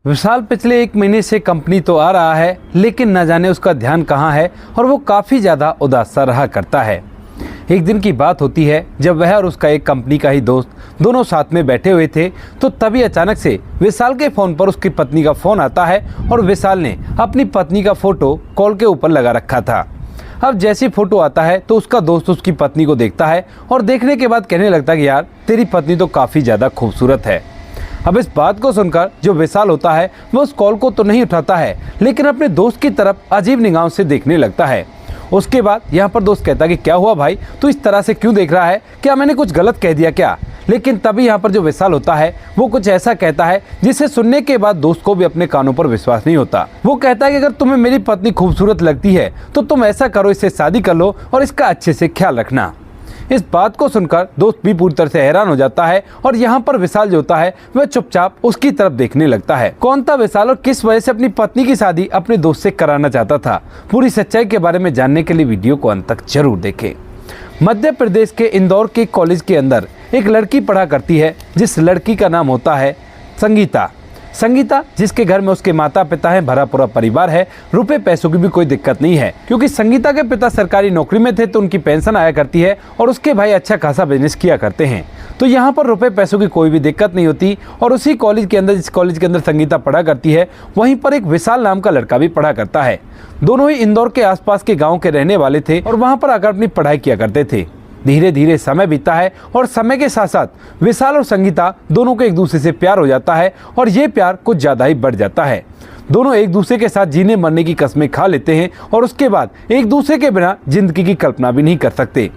विशाल पिछले 1 महीने से कंपनी तो आ रहा है, लेकिन न जाने उसका ध्यान कहाँ है और वो काफ़ी ज़्यादा उदास सा रहा करता है। एक दिन की बात होती है जब वह और उसका एक कंपनी का ही दोस्त दोनों साथ में बैठे हुए थे, तो तभी अचानक से विशाल के फ़ोन पर उसकी पत्नी का फ़ोन आता है और विशाल ने अपनी पत्नी का फ़ोटो कॉल के ऊपर लगा रखा था। अब जैसी फ़ोटो आता है तो उसका दोस्त उसकी पत्नी को देखता है और देखने के बाद कहने लगता है कि यार तेरी पत्नी तो काफ़ी ज़्यादा खूबसूरत है। अब इस बात को सुनकर जो विशाल होता है वह उस कॉल को तो नहीं उठाता है, लेकिन अपने दोस्त की तरफ अजीब निगाहों से देखने लगता है। उसके बाद यहाँ पर दोस्त कहता है कि क्या हुआ भाई, तू इस तरह से क्यों देख रहा है, क्या मैंने कुछ गलत कह दिया क्या? लेकिन तभी यहाँ पर जो विशाल होता है वो कुछ ऐसा कहता है जिसे सुनने के बाद दोस्त को भी अपने कानों पर विश्वास नहीं होता। वो कहता है कि अगर तुम्हें मेरी पत्नी खूबसूरत लगती है तो तुम ऐसा करो, इससे शादी कर लो और इसका अच्छे से ख्याल रखना। इस बात को सुनकर दोस्त भी पूरी तरह से हैरान हो जाता है और यहाँ पर विशाल जो होता है वह चुपचाप उसकी तरफ देखने लगता है। कौन था विशाल और किस वजह से अपनी पत्नी की शादी अपने दोस्त से कराना चाहता था? पूरी सच्चाई के बारे में जानने के लिए वीडियो को अंत तक जरूर देखें। मध्य प्रदेश के इंदौर के कॉलेज के अंदर एक लड़की पढ़ा करती है, जिस लड़की का नाम होता है संगीता। संगीता जिसके घर में उसके माता पिता हैं, भरा पूरा परिवार है, रुपए पैसों की भी कोई दिक्कत नहीं है, क्योंकि संगीता के पिता सरकारी नौकरी में थे तो उनकी पेंशन आया करती है और उसके भाई अच्छा खासा बिजनेस किया करते हैं। तो यहाँ पर रुपए पैसों की कोई भी दिक्कत नहीं होती। और उसी कॉलेज के अंदर, जिस कॉलेज के अंदर संगीता पढ़ा करती है, वहीं पर एक विशाल नाम का लड़का भी पढ़ा करता है। दोनों ही इंदौर के आसपास के गाँव के रहने वाले थे और वहाँ पर आकर अपनी पढ़ाई किया करते थे। धीरे धीरे समय बीतता है और समय के साथ साथ विशाल और संगीता दोनों को एक दूसरे से प्यार हो जाता है और ये प्यार कुछ ज़्यादा ही बढ़ जाता है। दोनों एक दूसरे के साथ जीने मरने की कस्में खा लेते हैं और उसके बाद एक दूसरे के बिना जिंदगी की कल्पना भी नहीं कर सकते।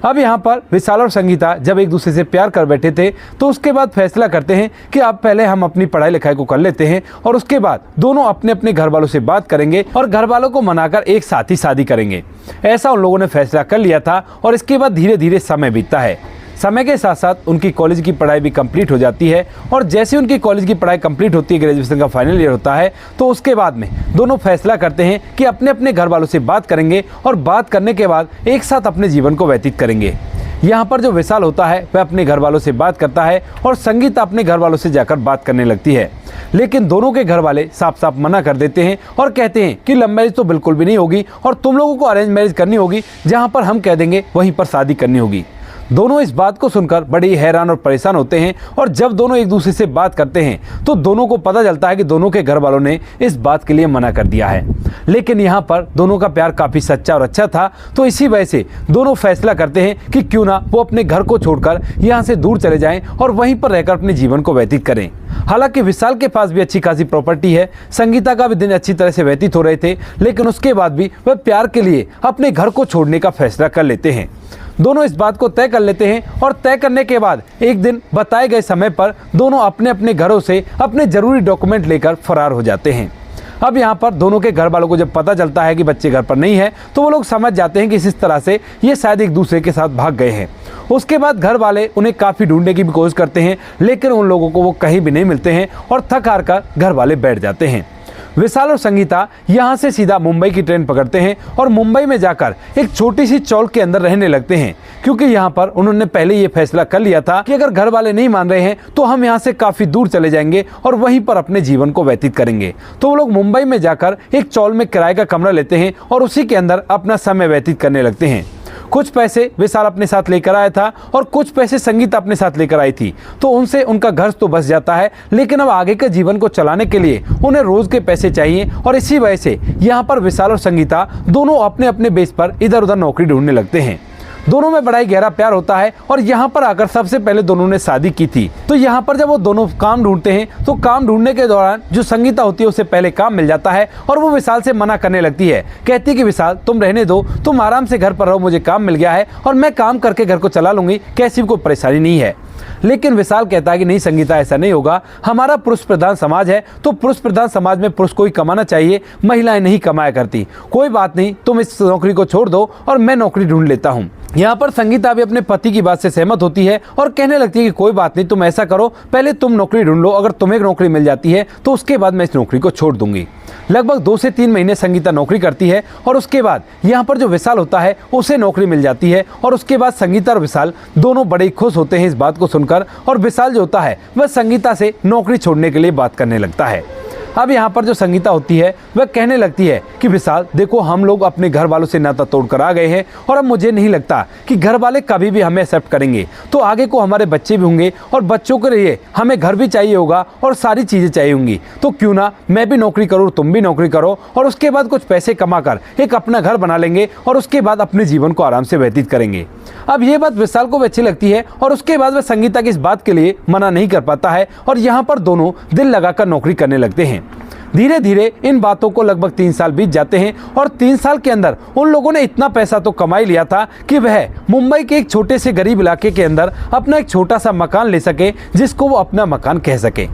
अब यहाँ पर विशाल और संगीता जब एक दूसरे से प्यार कर बैठे थे तो उसके बाद फैसला करते हैं कि अब पहले हम अपनी पढ़ाई लिखाई को कर लेते हैं और उसके बाद दोनों अपने अपने घर वालों से बात करेंगे और घर वालों को मनाकर एक साथ ही शादी करेंगे। ऐसा उन लोगों ने फैसला कर लिया था और इसके बाद धीरे धीरे समय बीतता है। समय के साथ साथ उनकी कॉलेज की पढ़ाई भी कंप्लीट हो जाती है और जैसे उनकी कॉलेज की पढ़ाई कंप्लीट होती है, ग्रेजुएशन का फाइनल ईयर होता है, तो उसके बाद में दोनों फैसला करते हैं कि अपने अपने घर वालों से बात करेंगे और बात करने के बाद एक साथ अपने जीवन को व्यतीत करेंगे। यहाँ पर जो विशाल होता है वह अपने घर वालों से बात करता है और संगीता अपने घर वालों से जाकर बात करने लगती है, लेकिन दोनों के घर वाले साफ साफ मना कर देते हैं और कहते हैं कि लव मैरिज तो बिल्कुल भी नहीं होगी और तुम लोगों को अरेंज मैरिज करनी होगी, जहाँ पर हम कह देंगे वहीं पर शादी करनी होगी। दोनों इस बात को सुनकर बड़े हैरान और परेशान होते हैं और जब दोनों एक दूसरे से बात करते हैं तो दोनों को पता चलता है कि दोनों के घर वालों ने इस बात के लिए मना कर दिया है। लेकिन यहाँ पर दोनों का प्यार काफ़ी सच्चा और अच्छा था, तो इसी वजह से दोनों फैसला करते हैं कि क्यों ना वो अपने घर को छोड़कर यहाँ से दूर चले जाएं और वहीं पर रहकर अपने जीवन को व्यतीत करें। हालांकि विशाल के पास भी अच्छी खासी प्रॉपर्टी है, संगीता का भी दिन अच्छी तरह से व्यतीत हो रहे थे, लेकिन उसके बाद भी वह प्यार के लिए अपने घर को छोड़ने का फैसला कर लेते हैं। दोनों इस बात को तय कर लेते हैं और तय करने के बाद एक दिन बताए गए समय पर दोनों अपने अपने घरों से अपने जरूरी डॉक्यूमेंट लेकर फरार हो जाते हैं। अब यहाँ पर दोनों के घर वालों को जब पता चलता है कि बच्चे घर पर नहीं है तो वो लोग समझ जाते हैं कि इस तरह से ये शायद एक दूसरे के साथ भाग गए हैं। उसके बाद घर वाले उन्हें काफ़ी ढूंढने की भी कोशिश करते हैं, लेकिन उन लोगों को वो कहीं भी नहीं मिलते हैं और थक हार कर घर वाले बैठ जाते हैं। विशाल और संगीता यहाँ से सीधा मुंबई की ट्रेन पकड़ते हैं और मुंबई में जाकर एक छोटी सी चौक के अंदर रहने लगते हैं, क्योंकि यहाँ पर उन्होंने पहले ये फैसला कर लिया था कि अगर घर वाले नहीं मान रहे हैं तो हम यहाँ से काफ़ी दूर चले जाएंगे और वहीं पर अपने जीवन को व्यतीत करेंगे। तो वो लोग मुंबई में जाकर एक चौल में किराए का कमरा लेते हैं और उसी के अंदर अपना समय व्यतीत करने लगते हैं। कुछ पैसे विशाल अपने साथ लेकर आया था और कुछ पैसे संगीता अपने साथ लेकर आई थी, तो उनसे उनका घर तो बच जाता है, लेकिन अब आगे के जीवन को चलाने के लिए उन्हें रोज के पैसे चाहिए और इसी वजह से यहाँ पर विशाल और संगीता दोनों अपने अपने बेस पर इधर उधर नौकरी ढूंढने लगते हैं। दोनों में बड़ा ही गहरा प्यार होता है और यहाँ पर आकर सबसे पहले दोनों ने शादी की थी। तो यहाँ पर जब वो दोनों काम ढूंढते हैं तो काम ढूंढने के दौरान जो संगीता होती है उसे पहले काम मिल जाता है और वो विशाल से मना करने लगती है, कहती है कि विशाल तुम रहने दो, तुम आराम से घर पर रहो, मुझे काम मिल गया है और मैं काम करके घर को चला लूंगी, कैसी भी कोई परेशानी नहीं है। लेकिन विशाल कहता है कि नहीं संगीता, ऐसा नहीं होगा, हमारा पुरुष प्रधान समाज है, तो पुरुष प्रधान समाज में पुरुष को ही कमाना चाहिए, महिलाएं नहीं कमाया करती। कोई बात नहीं, तुम इस नौकरी को छोड़ दो और मैं नौकरी ढूंढ लेता हूँ। यहाँ पर संगीता भी अपने पति की बात से सहमत होती है और कहने लगती है कि कोई बात नहीं, तुम ऐसा करो, पहले तुम नौकरी ढूंढ लो, अगर तुम्हें नौकरी मिल जाती है तो उसके बाद मैं इस नौकरी को छोड़ दूंगी। लगभग 2 से 3 महीने संगीता नौकरी करती है और उसके बाद यहाँ पर जो विशाल होता है उसे नौकरी मिल जाती है और उसके बाद संगीता और विशाल दोनों बड़े खुश होते हैं इस बात को सुनकर और विशाल जो होता है वह संगीता से नौकरी छोड़ने के लिए बात करने लगता है। अब यहाँ पर जो संगीता होती है वह कहने लगती है कि विशाल देखो, हम लोग अपने घर वालों से नाता तोड़कर आ गए हैं और अब मुझे नहीं लगता कि घर वाले कभी भी हमें एक्सेप्ट करेंगे। तो आगे को हमारे बच्चे भी होंगे और बच्चों के लिए हमें घर भी चाहिए होगा और सारी चीज़ें चाहिए होंगी। तो क्यों ना मैं भी नौकरी करूँ, तुम भी नौकरी करो और उसके बाद कुछ पैसे कमा कर एक अपना घर बना लेंगे और उसके बाद अपने जीवन को आराम से व्यतीत करेंगे। अब ये बात विशाल को अच्छी लगती है और उसके बाद वह संगीता की इस बात के लिए मना नहीं कर पाता है और यहाँ पर दोनों दिल लगाकर नौकरी करने लगते हैं। धीरे धीरे इन बातों को लगभग 3 साल बीत जाते हैं और 3 साल के अंदर उन लोगों ने इतना पैसा तो कमा ही लिया था कि वह मुंबई के एक छोटे से गरीब इलाके के अंदर अपना एक छोटा सा मकान ले सके, जिसको वो अपना मकान कह सके।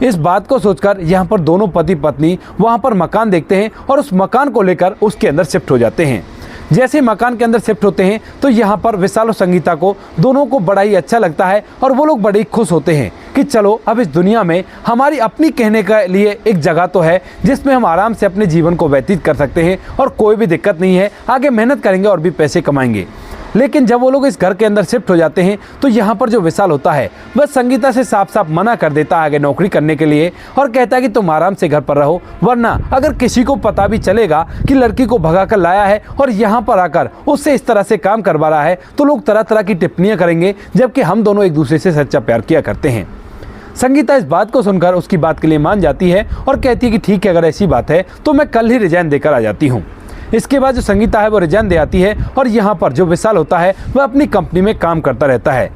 इस बात को सोचकर यहाँ पर दोनों पति पत्नी वहाँ पर मकान देखते हैं और उस मकान को लेकर उसके अंदर शिफ्ट हो जाते हैं। जैसे मकान के अंदर शिफ्ट होते हैं तो यहाँ पर विशाल और संगीता को दोनों को बड़ा ही अच्छा लगता है और वो लोग बड़े ही खुश होते हैं कि चलो अब इस दुनिया में हमारी अपनी कहने के लिए एक जगह तो है जिसमें हम आराम से अपने जीवन को व्यतीत कर सकते हैं और कोई भी दिक्कत नहीं है, आगे मेहनत करेंगे और भी पैसे कमाएंगे। लेकिन जब वो लोग इस घर के अंदर शिफ्ट हो जाते हैं तो यहाँ पर जो विशाल होता है वह संगीता से साफ साफ मना कर देता है आगे नौकरी करने के लिए और कहता है कि तुम आराम से घर पर रहो, वरना अगर किसी को पता भी चलेगा कि लड़की को भगा कर लाया है और यहाँ पर आकर उससे इस तरह से काम करवा रहा है तो लोग तरह तरह की टिप्पणियाँ करेंगे, जबकि हम दोनों एक दूसरे से सच्चा प्यार किया करते हैं। संगीता इस बात को सुनकर उसकी बात के लिए मान जाती है और कहती है कि ठीक है, अगर ऐसी बात है तो मैं कल ही रिजाइन देकर आ जाती हूँ। इसके बाद जो संगीता है वो रिजाइन दे आती है और यहाँ पर जो विशाल होता है वह अपनी कंपनी में काम करता रहता है।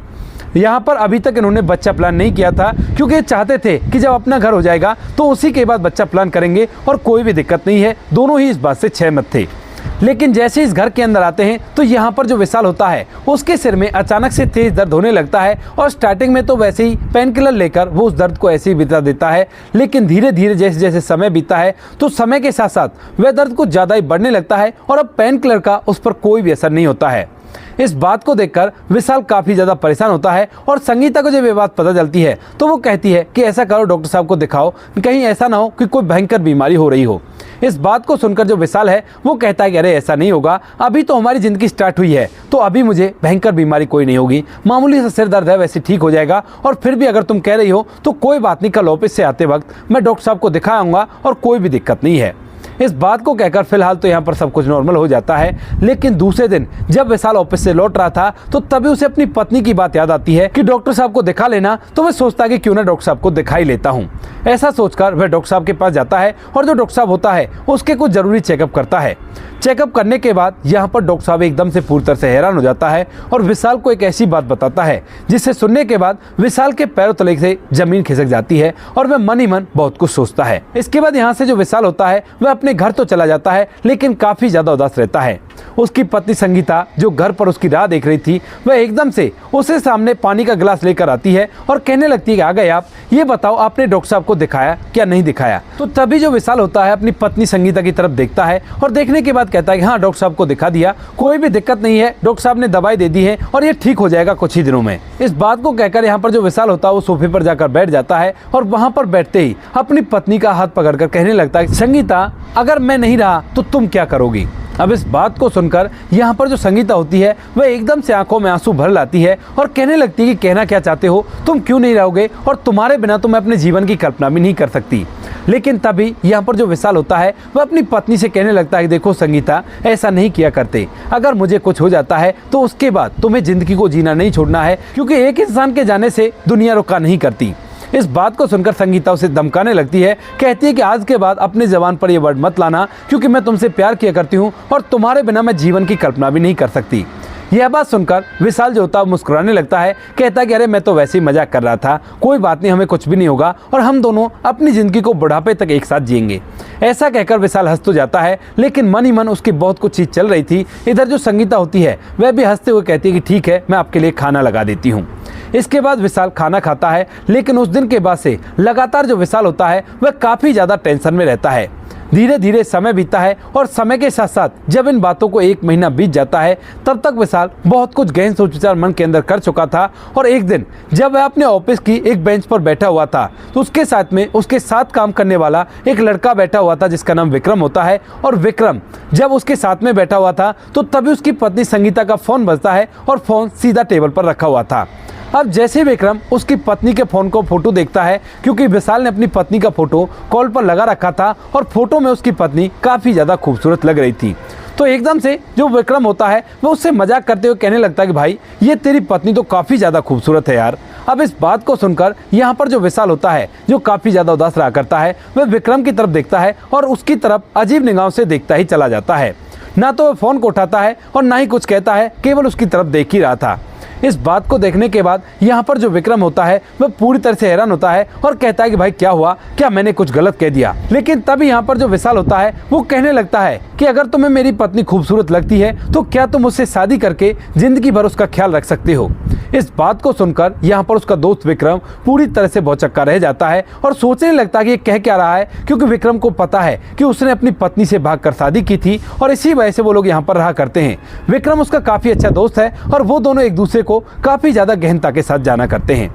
यहाँ पर अभी तक इन्होंने बच्चा प्लान नहीं किया था क्योंकि ये चाहते थे कि जब अपना घर हो जाएगा तो उसी के बाद बच्चा प्लान करेंगे और कोई भी दिक्कत नहीं है, दोनों ही इस बात से सहमत थे। लेकिन जैसे इस घर के अंदर आते हैं तो यहाँ पर जो विशाल होता है उसके सिर में अचानक से तेज दर्द होने लगता है और स्टार्टिंग में तो वैसे ही पेन किलर लेकर वो उस दर्द को ऐसे ही बिता देता है, लेकिन धीरे धीरे जैसे जैसे समय बीता है तो समय के साथ साथ वह दर्द कुछ ज़्यादा ही बढ़ने लगता है और अब पेन किलर का उस पर कोई भी असर नहीं होता है। इस बात को देखकर विशाल काफ़ी ज़्यादा परेशान होता है और संगीता को जब ये बात पता चलती है तो वो कहती है कि ऐसा करो, डॉक्टर साहब को दिखाओ, कहीं ऐसा ना हो कि कोई भयंकर बीमारी हो रही हो। इस बात को सुनकर जो विशाल है वो कहता है कि अरे ऐसा नहीं होगा, अभी तो हमारी ज़िंदगी स्टार्ट हुई है तो अभी मुझे भयंकर बीमारी कोई नहीं होगी, मामूली सा सिर दर्द है वैसे ठीक हो जाएगा और फिर भी अगर तुम कह रही हो तो कोई बात नहीं, कल ऑफिस से आते वक्त मैं डॉक्टर साहब को दिखाऊंगा और कोई भी दिक्कत नहीं है। इस बात को कहकर फिलहाल तो यहाँ पर सब कुछ नॉर्मल हो जाता है, लेकिन दूसरे दिन जब विशाल ऑफिस से लौट रहा था तो तभी उसे अपनी पत्नी की बात याद आती है कि डॉक्टर साहब को दिखा लेना, तो वह सोचता है कि क्यों ना डॉक्टर साहब को दिखा ही लेता हूँ। ऐसा सोचकर वह डॉक्टर साहब के पास जाता है और जो डॉक्टर साहब होता है उसके कुछ जरूरी चेकअप करता है। चेकअप करने के बाद यहाँ पर डॉक्टर साहब एकदम से पूरी तरह से हैरान हो जाता है और विशाल को एक ऐसी बात बताता है जिसे सुनने के बाद विशाल के पैरों तले से जमीन खिसक जाती है और वह मन ही मन बहुत कुछ सोचता है। इसके बाद यहाँ से जो विशाल होता है वह अपने घर तो चला जाता है लेकिन काफी ज्यादा उदास रहता है। उसकी पत्नी संगीता जो घर पर उसकी राह देख रही थी वह एकदम से उसके सामने पानी का गिलास लेकर आती है और कहने लगती है कि आ गए आप, ये बताओ आपने डॉक्टर साहब को दिखाया क्या नहीं दिखाया। तो तभी जो विशाल होता है अपनी पत्नी संगीता की तरफ देखता है और देखने के बाद कहता है कि हाँ डॉक्टर साहब को दिखा दिया, कोई भी दिक्कत नहीं है, डॉक्टर साहब ने दवाई दे दी है और ये ठीक हो जाएगा कुछ ही दिनों में। इस बात को कहकर यहाँ पर जो विशाल होता है वो सोफे पर जाकर बैठ जाता है और वहाँ पर बैठते ही अपनी पत्नी का हाथ पकड़कर कहने लगता है संगीता अगर मैं नहीं रहा तो तुम क्या करोगी। अब इस बात को सुनकर यहाँ पर जो संगीता होती है वह एकदम से आंखों में आंसू भर लाती है और कहने लगती है कि कहना क्या चाहते हो, तुम क्यों नहीं रहोगे और तुम्हारे बिना तो मैं अपने जीवन की कल्पना भी नहीं कर सकती। लेकिन तभी यहाँ पर जो विशाल होता है वह अपनी पत्नी से कहने लगता है देखो संगीता ऐसा नहीं किया करते, अगर मुझे कुछ हो जाता है तो उसके बाद तुम्हें जिंदगी को जीना नहीं छोड़ना है, क्योंकि एक इंसान के जाने से दुनिया रुका नहीं करती। इस बात को सुनकर संगीता उसे धमकाने लगती है, कहती है कि आज के बाद अपनी ज़बान पर यह वर्ड मत लाना क्योंकि मैं तुमसे प्यार किया करती हूँ और तुम्हारे बिना मैं जीवन की कल्पना भी नहीं कर सकती। यह बात सुनकर विशाल जो होता है मुस्कुराने लगता है, कहता है कि अरे मैं तो वैसे ही मजाक कर रहा था, कोई बात नहीं, हमें कुछ भी नहीं होगा और हम दोनों अपनी ज़िंदगी को बुढ़ापे तक एक साथ जिएंगे। ऐसा कहकर विशाल हंस तो जाता है लेकिन मन ही मन उसकी बहुत कुछ चीज़ चल रही थी। इधर जो संगीता होती है वह भी हंसते हुए कहती है कि ठीक है मैं आपके लिए खाना लगा देती हूँ। इसके बाद विशाल खाना खाता है, लेकिन उस दिन के बाद से लगातार जो विशाल होता है वह काफ़ी ज़्यादा टेंशन में रहता है। धीरे धीरे समय बीता है और समय के साथ साथ जब इन बातों को 1 महीना बीत जाता है तब तक विशाल बहुत कुछ गहन सोच विचार मन के अंदर कर चुका था। और एक दिन जब वह अपने ऑफिस की एक बेंच पर बैठा हुआ था तो उसके साथ में उसके साथ काम करने वाला एक लड़का बैठा हुआ था जिसका नाम विक्रम होता है। और विक्रम जब उसके साथ में बैठा हुआ था तो तभी उसकी पत्नी संगीता का फ़ोन बजता है और फ़ोन सीधा टेबल पर रखा हुआ था। अब जैसे ही विक्रम उसकी पत्नी के फोन को फोटो देखता है, क्योंकि विशाल ने अपनी पत्नी का फोटो कॉल पर लगा रखा था और फोटो में उसकी पत्नी काफी ज्यादा खूबसूरत लग रही थी, तो एकदम से जो विक्रम होता है वो उससे मजाक करते हुए कहने लगता है कि भाई ये तेरी पत्नी तो काफी ज्यादा खूबसूरत है यार। अब इस बात को सुनकर यहाँ पर जो विशाल होता है, जो काफी ज्यादा उदास रहा करता है, वह विक्रम की तरफ देखता है और उसकी तरफ अजीब निगाहों से देखता ही चला जाता है। ना तो वह फोन को उठाता है और ना ही कुछ कहता है, केवल उसकी तरफ देख ही रहा था। इस बात को देखने के बाद यहाँ पर जो विक्रम होता है वह पूरी तरह से हैरान होता है और कहता है कि भाई क्या हुआ, क्या मैंने कुछ गलत कह दिया। लेकिन तभी यहाँ पर जो विशाल होता है वो कहने लगता है कि अगर तुम्हें मेरी पत्नी खूबसूरत लगती है तो क्या तुम उससे शादी करके जिंदगी भर उसका ख्याल रख सकते हो। इस बात को सुनकर यहाँ पर उसका दोस्त विक्रम पूरी तरह से भौचक्का रह जाता है और सोचने लगता है कि ये कह क्या रहा है, क्योंकि विक्रम को पता है कि उसने अपनी पत्नी से भागकर शादी की थी और इसी वजह से वो लोग यहाँ पर रहा करते हैं। विक्रम उसका काफी अच्छा दोस्त है और वो दोनों एक दूसरे को काफी ज्यादा गहनता के साथ जाना करते हैं।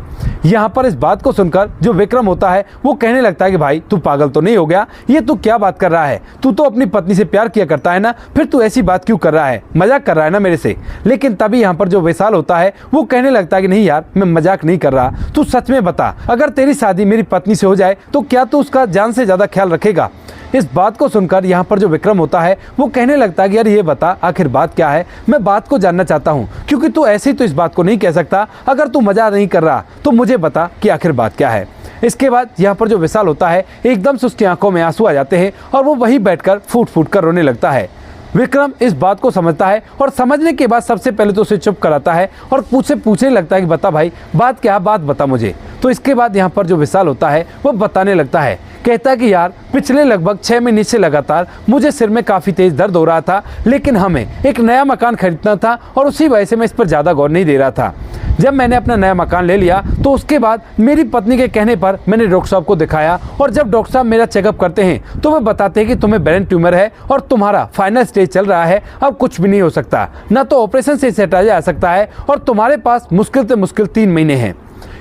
यहाँ पर इस बात को सुनकर जो विक्रम होता है वो कहने लगता है कि भाई तू पागल तो नहीं हो गया, ये तू क्या बात कर रहा है, तू तो अपनी पत्नी से प्यार किया करता है ना, फिर तू ऐसी बात क्यों कर रहा है, मजाक कर रहा है ना मेरे से। लेकिन तभी यहाँ पर जो विशाल होता है वो कहने लगता है कि नहीं यार, मैं मजाक नहीं कर रहा, तू सच में बता, अगर तेरी शादी मेरी पत्नी से हो जाए तो क्या तू उसका जान से ज्यादा ख्याल रखेगा। इस बात को सुनकर यहाँ पर जो विक्रम होता है वो कहने लगता है कि यार ये बता आखिर बात क्या है, मैं बात को जानना चाहता हूँ, क्योंकि तू ऐसे ही तो इस बात को नहीं कह सकता। अगर तू मजाक नहीं कर रहा तो मुझे बता कि आखिर बात क्या है। इसके बाद यहाँ पर जो विशाल होता है एकदम से उसकी आंखों में आंसू आ जाते हैं और वो वहीं बैठकर फूट फूट कर रोने लगता है। विक्रम इस बात को समझता है और समझने के बाद सबसे पहले तो उसे चुप कराता है और पूछने लगता है कि बता भाई बात क्या, बात बता मुझे। तो इसके बाद यहाँ पर जो विशाल होता है वो बताने लगता है, कहता है कि यार पिछले लगभग 6 महीने से लगातार मुझे सिर में काफ़ी तेज दर्द हो रहा था, लेकिन हमें एक नया मकान खरीदना था और उसी वजह से मैं इस पर ज़्यादा गौर नहीं दे रहा था। जब मैंने अपना नया मकान ले लिया तो उसके बाद मेरी पत्नी के कहने पर मैंने डॉक्टर साहब को दिखाया और जब डॉक्टर साहब मेरा चेकअप करते हैं तो वे बताते हैं कि तुम्हें ब्रेन ट्यूमर है और तुम्हारा फाइनल स्टेज चल रहा है, अब कुछ भी नहीं हो सकता, ना तो ऑपरेशन से हटाया जा सकता है और तुम्हारे पास मुश्किल से मुश्किल 3 महीने हैं।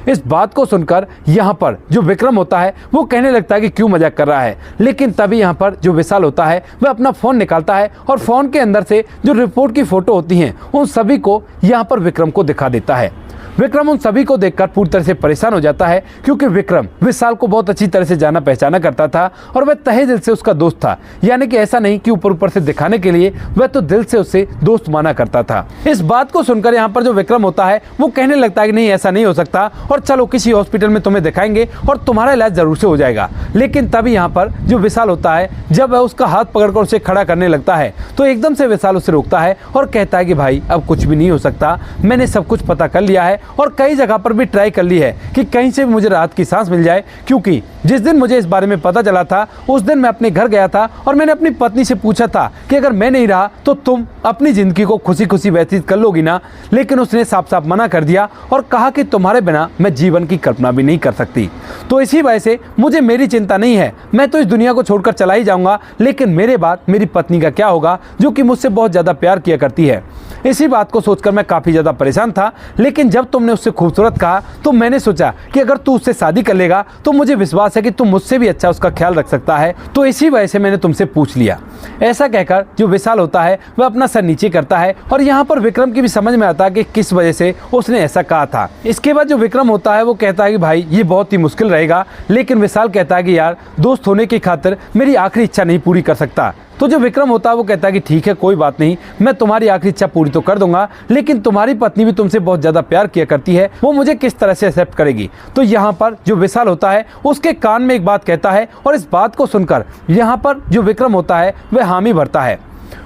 इस बात को सुनकर यहाँ पर जो विक्रम होता है वो कहने लगता है कि क्यों मजाक कर रहा है। लेकिन तभी यहाँ पर जो विशाल होता है वह अपना फ़ोन निकालता है और फ़ोन के अंदर से जो रिपोर्ट की फ़ोटो होती हैं उन सभी को यहाँ पर विक्रम को दिखा देता है। विक्रम उन सभी को देखकर पूरी तरह से परेशान हो जाता है, क्योंकि विक्रम विशाल को बहुत अच्छी तरह से जाना पहचाना करता था और वह तहे दिल से उसका दोस्त था। यानी कि ऐसा नहीं कि ऊपर ऊपर से दिखाने के लिए, वह तो दिल से उससे दोस्त माना करता था। इस बात को सुनकर यहाँ पर जो विक्रम होता है वो कहने लगता है कि नहीं ऐसा नहीं हो सकता और चलो किसी हॉस्पिटल में तुम्हें दिखाएंगे और तुम्हारा इलाज जरूर से हो जाएगा। लेकिन तभी यहाँ पर जो विशाल होता है जब वह उसका हाथ पकड़कर उसे खड़ा करने लगता है तो एकदम से विशाल उसे रोकता है और कहता है कि भाई अब कुछ भी नहीं हो सकता, मैंने सब कुछ पता कर लिया है और कई जगह पर भी ट्राई कर ली है कि कहीं से भी मुझे राहत की सांस मिल जाए, क्योंकि जिस दिन मुझे इस बारे में पता चला था उस दिन मैं अपने घर गया था और मैंने अपनी पत्नी से पूछा था कि अगर मैं नहीं रहा तो तुम अपनी जिंदगी को खुशी खुशी व्यतीत कर लोगी ना। लेकिन उसने साफ साफ मना कर दिया और कहा कि तुम्हारे बिना मैं जीवन की कल्पना भी नहीं कर सकती। तो इसी वजह से मुझे मेरी चिंता नहीं है, मैं तो इस दुनिया को छोड़कर चला ही जाऊंगा, लेकिन मेरे बाद मेरी पत्नी का क्या होगा जो कि मुझसे बहुत ज़्यादा प्यार किया करती है। इसी बात को सोचकर मैं काफ़ी ज़्यादा परेशान था, लेकिन जब तुमने उससे खूबसूरत कहा तो मैंने सोचा कि अगर तू उससे शादी कर लेगा तो मुझे विश्वास है कि तुम मुझसे भी अच्छा उसका ख्याल रख सकता है, तो इसी वजह से मैंने तुमसे पूछ लिया। ऐसा कहकर जो विशाल होता है वह अपना सर नीचे करता है और यहाँ पर विक्रम की भी समझ में आता है कि किस वजह से उसने ऐसा कहा था। इसके बाद जो विक्रम होता है वो कहता है कि भाई ये बहुत ही मुश्किल रहेगा, लेकिन विशाल कहता है कि यार दोस्त होने की खातिर मेरी आखिरी इच्छा नहीं पूरी कर सकता। तो जो विक्रम होता है वो कहता है कि ठीक है कोई बात नहीं, मैं तुम्हारी आखिरी इच्छा पूरी तो कर दूंगा, लेकिन तुम्हारी पत्नी भी तुमसे बहुत ज्यादा प्यार किया करती है, वो मुझे किस तरह से एक्सेप्ट करेगी। तो यहाँ पर जो विशाल होता है उसके कान में एक बात कहता है और इस बात को सुनकर यहाँ पर जो विक्रम होता है वह हामी भरता है।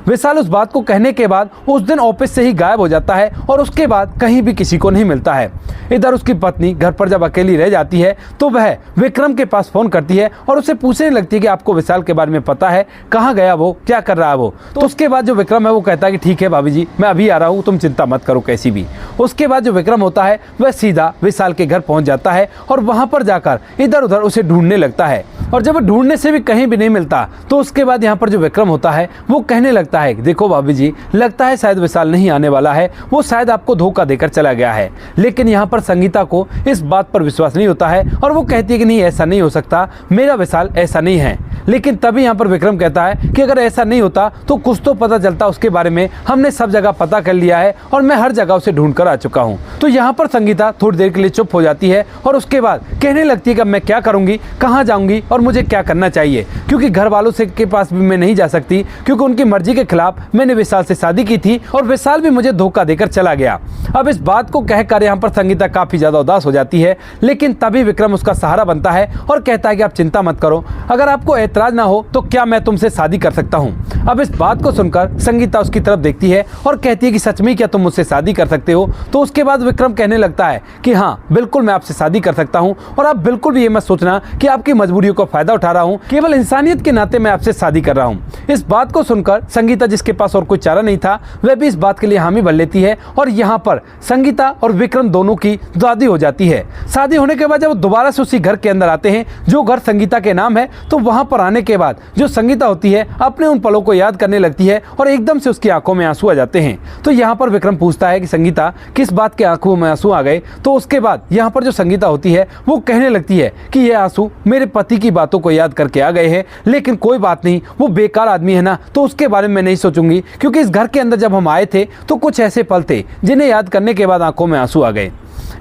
विशाल उस बात को कहने के बाद उस दिन ऑफिस से ही गायब हो जाता है और उसके बाद कहीं भी किसी को नहीं मिलता है। इधर उसकी पत्नी घर पर जब अकेली रह जाती है तो वह विक्रम के पास फोन करती है और उसे पूछने लगती है कि आपको विशाल के बारे में पता है, कहाँ गया वो, क्या कर रहा है वो। तो उसके बाद जो विक्रम है वो कहता है कि ठीक है भाभी जी मैं अभी आ रहा हूँ, तुम चिंता मत करो कैसी भी। उसके बाद जो विक्रम होता है वह सीधा विशाल के घर पहुँच जाता है और वहाँ पर जाकर इधर उधर उसे ढूंढने लगता है और जब ढूंढने से भी कहीं भी नहीं मिलता तो उसके बाद यहाँ पर जो विक्रम होता है वो कहने लगता है देखो भाभी जी लगता है शायद विशाल नहीं आने वाला है, वो शायद आपको धोखा देकर चला गया है। लेकिन यहाँ पर संगीता को इस बात पर विश्वास नहीं होता है और वो कहती है कि नहीं ऐसा नहीं हो सकता, मेरा विशाल ऐसा नहीं है। लेकिन तभी यहाँ पर विक्रम कहता है कि अगर ऐसा नहीं होता तो कुछ तो पता चलता उसके बारे में, हमने सब जगह पता कर लिया है और मैं हर जगह उसे ढूंढ कर आ चुका हूँ। तो यहाँ पर संगीता थोड़ी देर के लिए चुप हो जाती है और उसके बाद कहने लगती है कि अब मैं क्या करूँगी, कहाँ जाऊँगी और मुझे क्या करना चाहिए, क्योंकि घर वालों से के पास भी मैं नहीं जा सकती, क्योंकि उनकी मर्जी के खिलाफ मैंने विशाल से शादी की थी और विशाल भी मुझे धोखा देकर चला गया। अब इस बात को कहकर यहाँ पर संगीता काफी ज्यादा उदास हो जाती है, लेकिन तभी विक्रम उसका सहारा बनता है और कहता है कि आप चिंता मत करो, अगर आपको ऐतराज ना हो तो क्या मैं तुमसे शादी कर सकता हूँ। अब इस बात को सुनकर संगीता उसकी तरफ देखती है और कहती है कि सच में क्या तुम मुझसे शादी कर सकते हो। तो उसके बाद विक्रम कहने लगता है कि हाँ बिल्कुल मैं आपसे शादी कर सकता हूँ और आप बिल्कुल भी ये मत सोचना कि आपकी मजबूरियों का फायदा उठा रहा हूँ, केवल इंसानियत के नाते मैं आपसे शादी कर रहा हूँ। इस बात को सुनकर संगीता, जिसके पास और कोई चारा नहीं था, वह भी इस बात के लिए हामी भर लेती है और यहाँ पर संगीता और विक्रम दोनों की शादी हो जाती है। शादी होने के बाद जब वो दोबारा से उसी घर के अंदर आते हैं जो घर संगीता के नाम है, तो वहां पर आने के बाद जो संगीता होती है अपने उन पलों को याद करने लगती है और एकदम से उसकी आंखों में आंसू आ जाते हैं। तो यहाँ पर विक्रम पूछता है कि संगीता किस बात के आंखों में आंसू आ गए। तो उसके बाद यहाँ पर जो संगीता होती है वो कहने लगती है कि ये आंसू मेरे पति की बातों को याद करके आ गए हैं, लेकिन कोई बात नहीं, वो बेकार आदमी है ना, तो उसके बारे में नहीं सोचूंगी, क्योंकि इस घर के अंदर जब हम आए थे तो कुछ ऐसे पल थे जिन्हें याद करने के बाद आंखों में आंसू आ गए।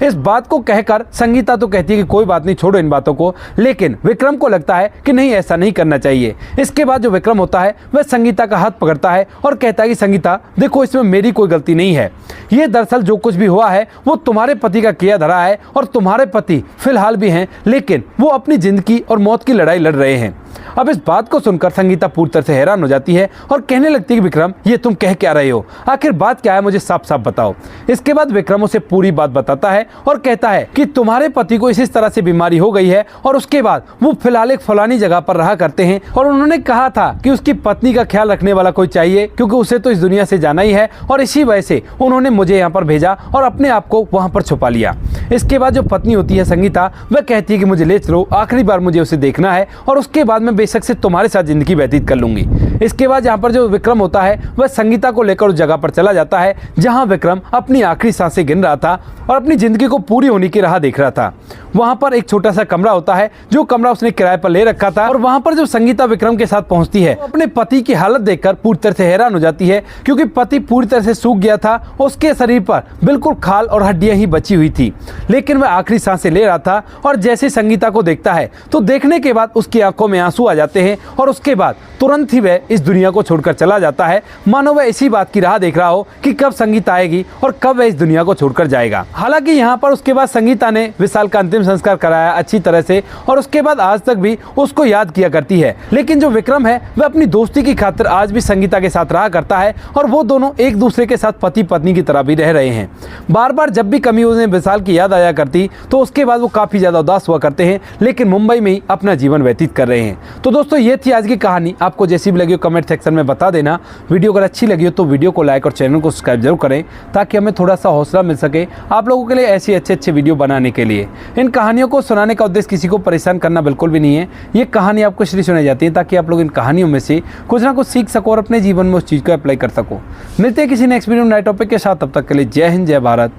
इस बात को कहकर संगीता तो कहती है कि कोई बात नहीं, छोड़ो इन बातों को, लेकिन विक्रम को लगता है कि नहीं ऐसा नहीं करना चाहिए। इसके बाद जो विक्रम होता है वह संगीता का हाथ पकड़ता है और कहता है कि संगीता देखो, इसमें मेरी कोई गलती नहीं है, ये दरअसल जो कुछ भी हुआ है वो तुम्हारे पति का किया धरा है और तुम्हारे पति फिलहाल भी हैं, लेकिन वो अपनी जिंदगी और मौत की लड़ाई लड़ रहे हैं। अब इस बात को सुनकर संगीता पूरी तरह से हैरान हो जाती है और कहने लगती है कि विक्रम ये तुम कह क्या रहे हो, आखिर बात क्या है, मुझे साफ साफ बताओ। इसके बाद विक्रम उसे पूरी बात बताता है और कहता है कि तुम्हारे पति को इस तरह से बीमारी हो गई है और उसके बाद वो फिलहाल एक फलानी जगह पर रहा करते हैं और उन्होंने कहा था कि उसकी पत्नी का ख्याल रखने वाला कोई चाहिए, क्योंकि उसे तो इस दुनिया से जाना ही है, और इसी वजह से उन्होंने मुझे यहाँ पर भेजा और अपने आप को वहाँ पर छुपा लिया। इसके बाद जो पत्नी होती है संगीता, वह कहती है कि मुझे ले चलो, आखिरी बार मुझे उसे देखना है और उसके बाद मैं बेशक से तुम्हारे साथ जिंदगी व्यतीत कर लूंगी। इसके बाद यहाँ पर जो विक्रम होता है वह संगीता को लेकर उस जगह पर चला जाता है जहां विक्रम अपनी आखिरी सांसें गिन रहा था और अपनी जिंदगी को पूरी होने की राह देख रहा था। वहां पर एक छोटा सा कमरा होता है जो कमरा उसने किराए पर ले रखा था, और वहां पर जो संगीता विक्रम के साथ पहुंचती है, अपने पति की हालत देखकर पूरी तरह से हैरान हो जाती है, क्योंकि पति पूरी तरह से सूख गया था, उसके शरीर पर बिल्कुल खाल और हड्डियां ही बची हुई थी, लेकिन वह आखिरी सांसें ले रहा था। और जैसे संगीता को देखता है तो देखने के बाद उसकी आंखों में आंसू आ जाते हैं और उसके बाद तुरंत ही वह इस दुनिया को छोड़कर चला जाता है, मानो वह इसी बात की राह देख रहा हो कि कब संगीता आएगी और कब वह इस दुनिया को छोड़कर जाएगा। हालांकि यहाँ पर उसके बाद संगीता ने विशाल का अंतिम संस्कार कराया अच्छी तरह से और उसके बाद आज तक भी उसको याद किया करती है, लेकिन जो विक्रम है वह अपनी दोस्ती की खातिर आज भी संगीता के साथ रहा करता है और वो दोनों एक दूसरे के साथ पति पत्नी की तरह भी रह रहे हैं। बार बार जब भी कभी उन्हें विशाल की याद आया करती तो उसके बाद वो काफी ज्यादा उदास हुआ करते हैं, लेकिन मुंबई में ही अपना जीवन व्यतीत कर रहे हैं। तो दोस्तों ये थी आज की कहानी, आपको जैसी भी लगी हो कमेंट सेक्शन में बता देना। वीडियो अगर अच्छी लगी हो तो वीडियो को लाइक और चैनल को सब्सक्राइब जरूर करें, ताकि हमें थोड़ा सा हौसला मिल सके आप लोगों के लिए ऐसे अच्छे वीडियो बनाने के लिए। इन कहानियों को सुनाने का उद्देश्य किसी को परेशान करना बिल्कुल भी नहीं है, ये कहानी आपको इसलिए सुनाई जाती है ताकि आप लोग इन कहानियों में से कुछ ना कुछ सीख सको और अपने जीवन में उस चीज़ को अप्लाई कर सको। मिलते हैं किसी नेक्स्ट वीडियो नए टॉपिक के साथ, तब तक के लिए जय हिंद, जय भारत,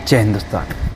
जय हिंदुस्तान।